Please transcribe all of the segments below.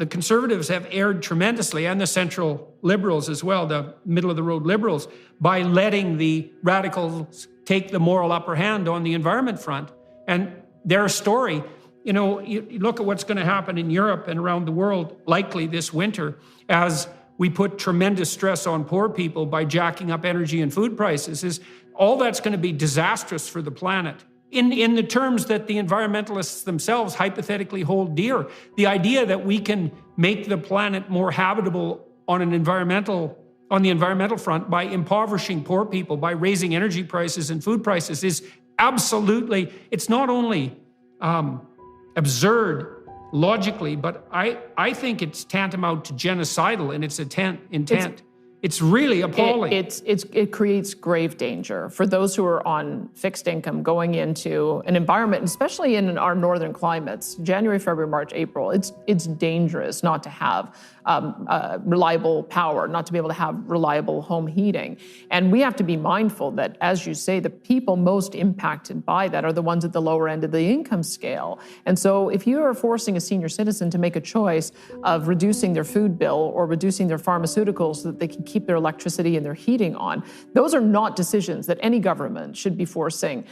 the Conservatives have erred tremendously, and the central Liberals as well, the middle-of-the-road Liberals, by letting the radicals take the moral upper hand on the environment front. And their story, you look at what's going to happen in Europe and around the world, likely this winter, as we put tremendous stress on poor people by jacking up energy and food prices, is all that's going to be disastrous for the planet. In the terms that the environmentalists themselves hypothetically hold dear, the idea that we can make the planet more habitable on the environmental front by impoverishing poor people, by raising energy prices and food prices is absolutely, it's not only absurd logically, but I think it's tantamount to genocidal in its intent. It's really appalling. It creates grave danger for those who are on fixed income going into an environment, especially in our northern climates, January, February, March, April. It's dangerous not to have reliable power, not to be able to have reliable home heating. And we have to be mindful that, as you say, the people most impacted by that are the ones at the lower end of the income scale. And so if you are forcing a senior citizen to make a choice of reducing their food bill or reducing their pharmaceuticals so that they can keep their electricity and their heating on, those are not decisions that any government should be forcing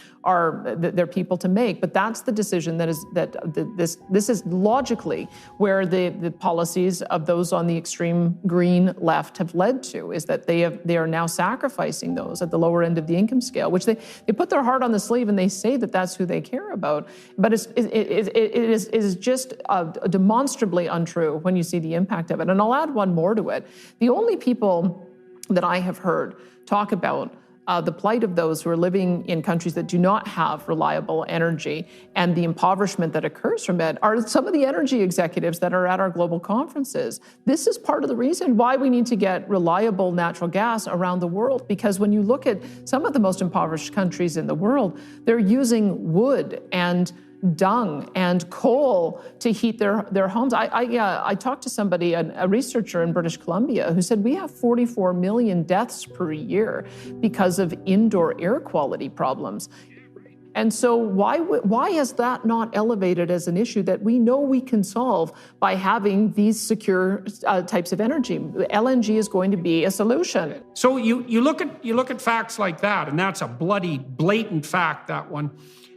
their people to make. But that's the decision this is logically where the policies of those on the extreme green left have led to, is that they are now sacrificing those at the lower end of the income scale, which they put their heart on the sleeve and they say that that's who they care about. But it is just demonstrably untrue when you see the impact of it. And I'll add one more to it. The only people that I have heard talk about the plight of those who are living in countries that do not have reliable energy and the impoverishment that occurs from it are some of the energy executives that are at our global conferences. This is part of the reason why we need to get reliable natural gas around the world, because when you look at some of the most impoverished countries in the world, they're using wood and dung and coal to heat their homes. I talked to somebody, a researcher in British Columbia, who said we have 44 million deaths per year because of indoor air quality problems. And so why is that not elevated as an issue that we know we can solve by having these secure types of energy? LNG is going to be a solution. So you look at facts like that, and that's a bloody, blatant fact, that one.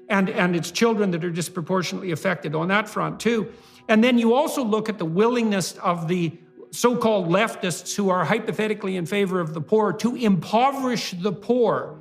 And it's children that are disproportionately affected on that front too. And then you also look at the willingness of the so-called leftists who are hypothetically in favor of the poor to impoverish the poor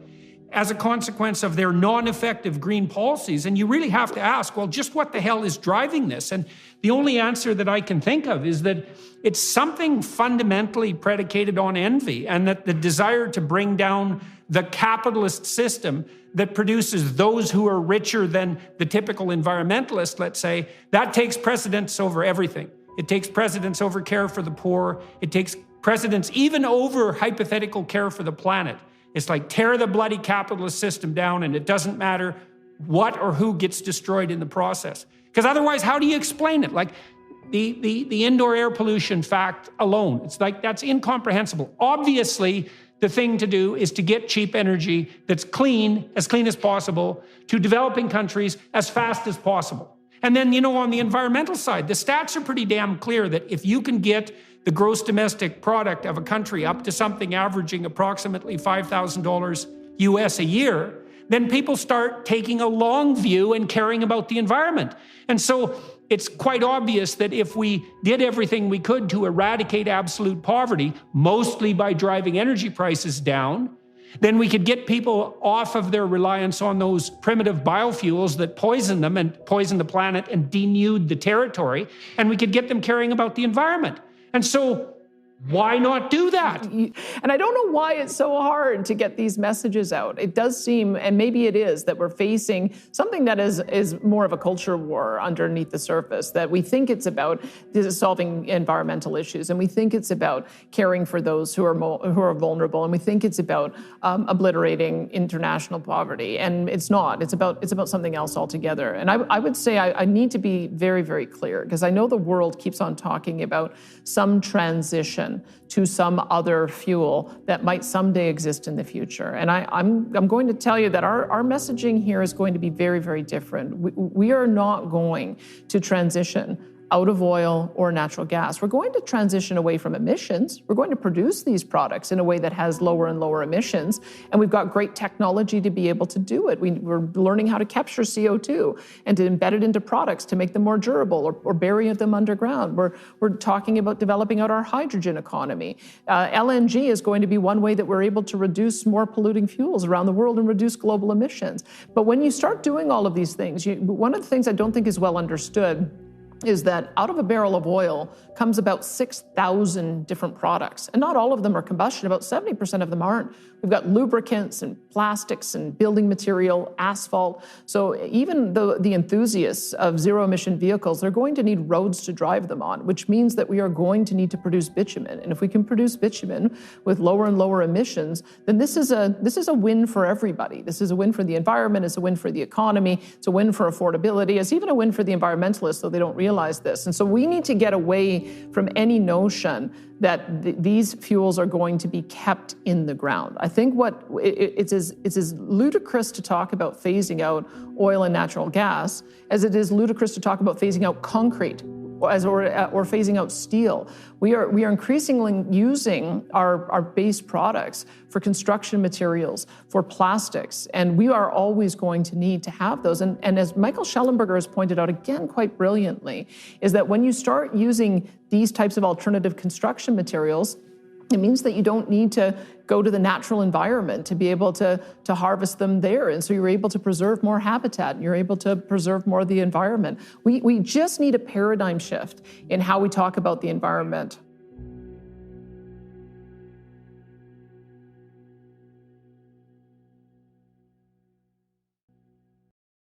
as a consequence of their non-effective green policies. And you really have to ask, well, just what the hell is driving this? And the only answer that I can think of is that it's something fundamentally predicated on envy, and that the desire to bring down the capitalist system that produces those who are richer than the typical environmentalist, let's say, that takes precedence over everything. It takes precedence over care for the poor. It takes precedence even over hypothetical care for the planet. It's like tear the bloody capitalist system down, and it doesn't matter what or who gets destroyed in the process. Because otherwise, how do you explain it? Like the indoor air pollution fact alone, it's like that's incomprehensible. Obviously, the thing to do is to get cheap energy that's clean as possible, to developing countries as fast as possible. And then, on the environmental side, the stats are pretty damn clear that if you can get the gross domestic product of a country up to something averaging approximately $5,000 US a year, then people start taking a long view and caring about the environment. And so it's quite obvious that if we did everything we could to eradicate absolute poverty, mostly by driving energy prices down, then we could get people off of their reliance on those primitive biofuels that poison them and poison the planet and denude the territory, and we could get them caring about the environment. And so why not do that? And I don't know why it's so hard to get these messages out. It does seem, and maybe it is, that we're facing something that is more of a culture war underneath the surface, that we think it's about solving environmental issues, and we think it's about caring for those who are vulnerable, and we think it's about obliterating international poverty. And it's not. It's about something else altogether. And I would say I need to be very, very clear, because I know the world keeps on talking about some transition to some other fuel that might someday exist in the future. And I'm going to tell you that our messaging here is going to be very, very different. We are not going to transition out of oil or natural gas. We're going to transition away from emissions. We're going to produce these products in a way that has lower and lower emissions. And we've got great technology to be able to do it. We're learning how to capture CO2 and to embed it into products to make them more durable or bury them underground. We're talking about developing out our hydrogen economy. LNG is going to be one way that we're able to reduce more polluting fuels around the world and reduce global emissions. But when you start doing all of these things, one of the things I don't think is well understood is that out of a barrel of oil comes about 6,000 different products. And not all of them are combustion, about 70% of them aren't. We've got lubricants and plastics and building material, asphalt. So even the enthusiasts of zero-emission vehicles, they're going to need roads to drive them on, which means that we are going to need to produce bitumen. And if we can produce bitumen with lower and lower emissions, then this is a win for everybody. This is a win for the environment, it's a win for the economy, it's a win for affordability, it's even a win for the environmentalists, though they don't realize this. And so we need to get away from any notion that these fuels are going to be kept in the ground. I think it's as ludicrous to talk about phasing out oil and natural gas as it is ludicrous to talk about phasing out concrete or phasing out steel. We are increasingly using our base products for construction materials, for plastics, and we are always going to need to have those. And as Michael Schellenberger has pointed out again quite brilliantly, is that when you start using these types of alternative construction materials, it means that you don't need to go to the natural environment to be able to harvest them there. And so you're able to preserve more habitat and you're able to preserve more of the environment. We just need a paradigm shift in how we talk about the environment.